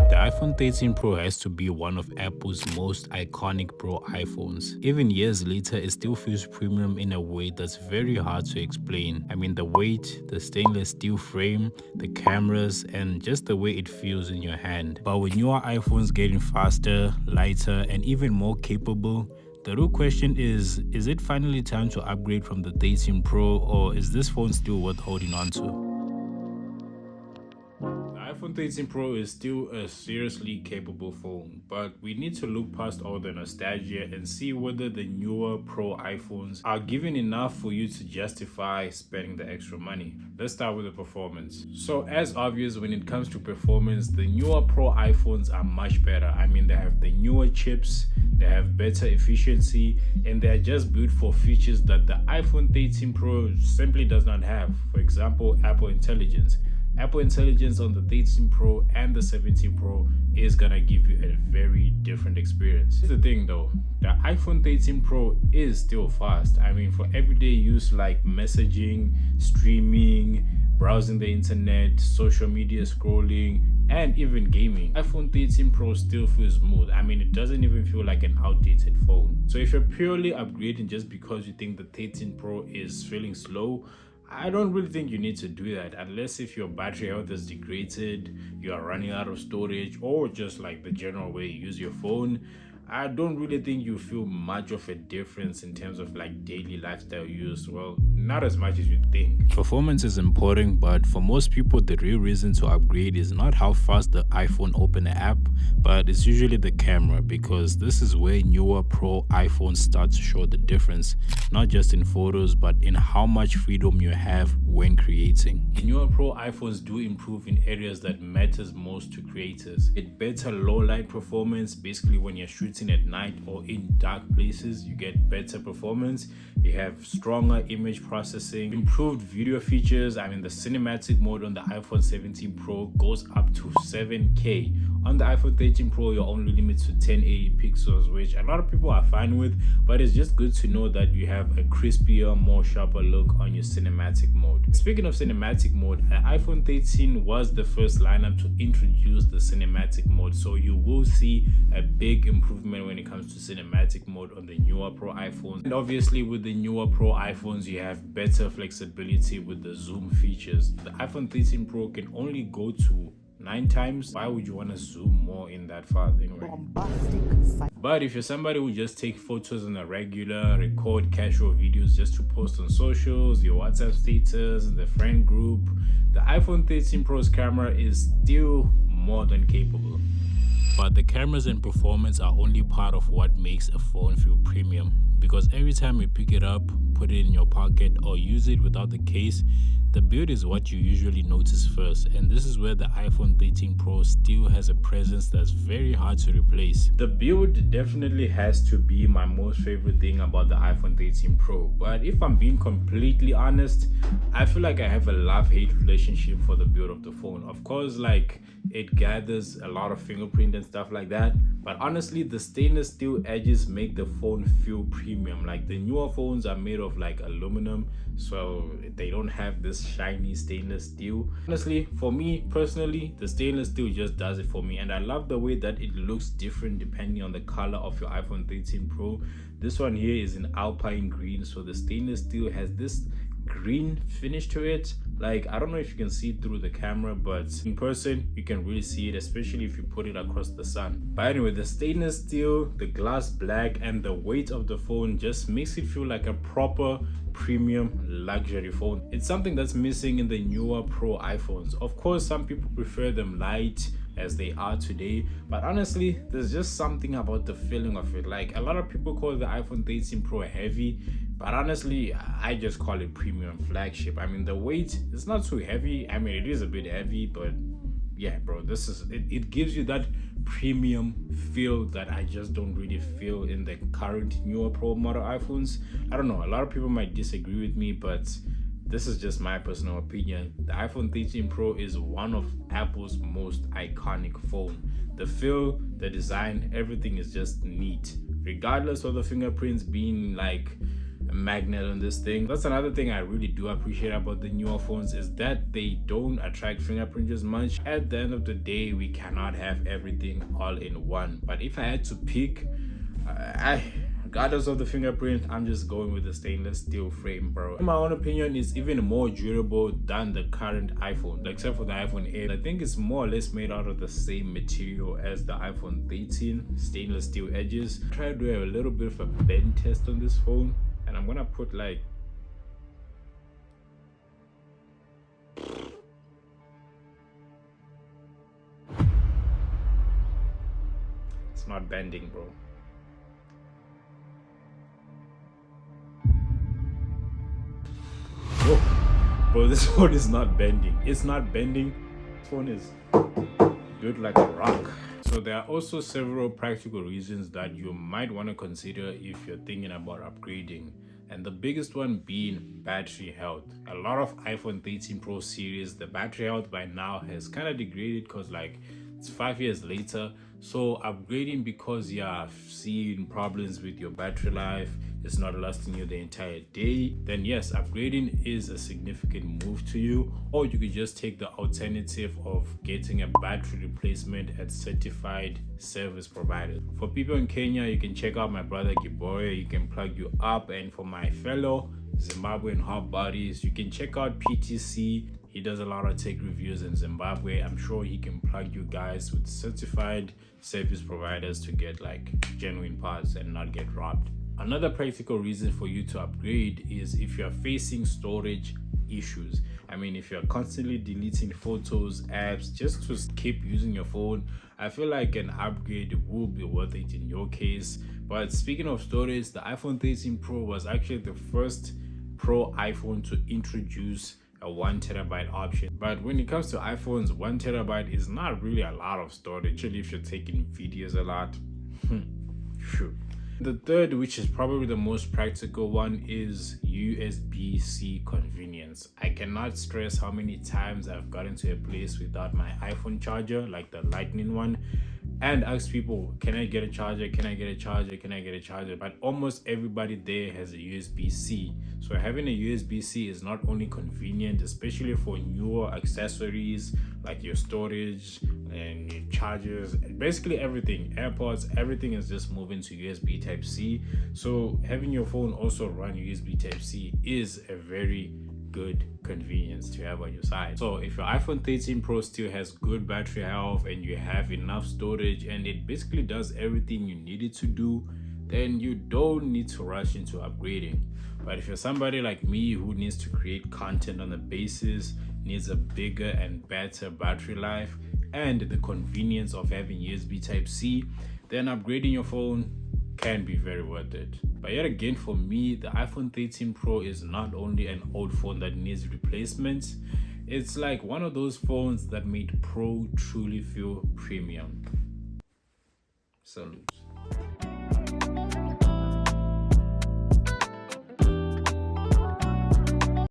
The iPhone 13 Pro has to be one of Apple's most iconic Pro iPhones. Even years later, it still feels premium in a way that's very hard to explain. I mean, the weight, the stainless steel frame, the cameras, and just the way it feels in your hand. But with newer iPhones getting faster, lighter, and even more capable, the real question is it finally time to upgrade from the 13 Pro, or is this phone still worth holding on to? The iPhone 13 Pro is still a seriously capable phone, but we need to look past all the nostalgia and see whether the newer Pro iPhones are giving enough for you to justify spending the extra money. Let's start with the performance. So as obvious, when it comes to performance, the newer Pro iPhones are much better. I mean, they have the newer chips, they have better efficiency, and they're just built for features that the iPhone 13 Pro simply does not have. For example, Apple Intelligence. Apple Intelligence on the 13 Pro and the 17 Pro is gonna give you a very different experience. Here's the thing though, the iPhone 13 Pro is still fast. I mean, for everyday use like messaging, streaming, browsing the internet, social media scrolling, and even gaming, iPhone 13 Pro still feels smooth. I mean, it doesn't even feel like an outdated phone. So if you're purely upgrading just because you think the 13 Pro is feeling slow, I don't really think you need to do that unless if your battery health is degraded, you are running out of storage, or just like the general way you use your phone. I don't really think you feel much of a difference in terms of like daily lifestyle use. Well, not as much as you think. Performance is important, but for most people, the real reason to upgrade is not how fast the iPhone open an app, but it's usually the camera, because this is where newer Pro iPhones start to show the difference, not just in photos, but in how much freedom you have when creating. The newer Pro iPhones do improve in areas that matters most to creators. Get better low light performance, basically when you're shooting at night or in dark places, you get better performance. You have stronger image processing, improved video features. I mean, the cinematic mode on the iPhone 17 Pro goes up to 7K. On the iPhone 13 Pro, you're only limited to 1080 pixels, which a lot of people are fine with, but it's just good to know that you have a crispier, more sharper look on your cinematic mode. Speaking of cinematic mode, the iPhone 13 was the first lineup to introduce the cinematic mode, so you will see a big improvement when it comes to cinematic mode on the newer Pro iPhones. And obviously with the newer Pro iPhones, you have better flexibility with the zoom features. The iPhone 13 Pro can only go to 9 times. Why would you want to zoom more in that far anyway? But if you're somebody who just take photos on a regular, record casual videos just to post on socials, your WhatsApp status, the friend group, the iPhone 13 Pro's camera is still more than capable. But the cameras and performance are only part of what makes a phone feel premium, because every time you pick it up, put it in your pocket, or use it without the case, the build is what you usually notice first, and this is where the iPhone 13 Pro still has a presence that's very hard to replace. The build definitely has to be my most favorite thing about the iPhone 13 Pro, but if I'm being completely honest, I feel like I have a love-hate relationship for the build of the phone. Of course, like, it gathers a lot of fingerprint and stuff like that, but honestly, the stainless steel edges make the phone feel premium. Like, the newer phones are made of like aluminum, so they don't have this shiny stainless steel. Honestly, for me personally, the stainless steel just does it for me, and I love the way that it looks different depending on the color of your iPhone 13 Pro. This one here is in alpine green, so the stainless steel has this green finish to it. Like, I don't know if you can see it through the camera, but in person you can really see it, especially if you put it across the sun. But anyway, the stainless steel, the glass black, and the weight of the phone just makes it feel like a proper premium luxury phone. It's something that's missing in the newer Pro iPhones. Of course, some people prefer them light as they are today, but honestly, there's just something about the feeling of it. Like, a lot of people call the iPhone 13 Pro heavy, but honestly, I just call it premium flagship. I mean, the weight is not too heavy. I mean, it is a bit heavy, but yeah, bro, this is it gives you that premium feel that I just don't really feel in the current newer Pro model iPhones. I don't know, a lot of people might disagree with me, but this is just my personal opinion. The iPhone 13 Pro is one of Apple's most iconic phone. The feel, the design, everything is just neat. Regardless of the fingerprints being like a magnet on this thing. That's another thing I really do appreciate about the newer phones, is that they don't attract fingerprint as much. At the end of the day, we cannot have everything all in one. But if I had to pick, regardless of the fingerprint, I'm just going with the stainless steel frame, bro. In my own opinion, it's even more durable than the current iPhone, except for the iPhone 8. I think it's more or less made out of the same material as the iPhone 13, stainless steel edges. Try to do a little bit of a bend test on this phone, and I'm gonna put like it's not bending, bro. Oh, bro, this phone is not bending. It's not bending. This phone is built like a rock. So there are also several practical reasons that you might want to consider if you're thinking about upgrading. And the biggest one being battery health. A lot of iPhone 13 Pro series, the battery health by now has kind of degraded because like it's 5 years later. So upgrading because you're seeing problems with your battery life, it's not lasting you the entire day, then yes, upgrading is a significant move to you. Or you could just take the alternative of getting a battery replacement at certified service providers. For people in Kenya, you can check out my brother Giboya, you can plug you up. And for my fellow Zimbabwean hot bodies, you can check out PTC. He does a lot of tech reviews in Zimbabwe. I'm sure he can plug you guys with certified service providers to get like genuine parts and not get robbed. Another practical reason for you to upgrade is if you're facing storage issues. I mean, if you're constantly deleting photos, apps, just to keep using your phone, I feel like an upgrade will be worth it in your case. But speaking of storage, the iPhone 13 Pro was actually the first Pro iPhone to introduce a 1TB option. But when it comes to iPhones, 1TB is not really a lot of storage, especially if you're taking videos a lot. Sure. The third, which is probably the most practical one, is USB-C convenience. I cannot stress how many times I've gotten to a place without my iPhone charger, like the lightning one, and ask people, can I get a charger? Can I get a charger? Can I get a charger? But almost everybody there has a USB-C. So having a USB-C is not only convenient, especially for newer accessories like your storage and your chargers, basically everything, AirPods, everything is just moving to USB Type-C. So having your phone also run USB Type-C is a very good convenience to have on your side. So if your iPhone 13 Pro still has good battery health and you have enough storage and it basically does everything you need it to do, then you don't need to rush into upgrading. But if you're somebody like me who needs to create content on the basis, needs a bigger and better battery life, and the convenience of having USB Type-C, then upgrading your phone can be very worth it. But yet again, for me, the iPhone 13 Pro is not only an old phone that needs replacements, it's like one of those phones that made Pro truly feel premium. Salute.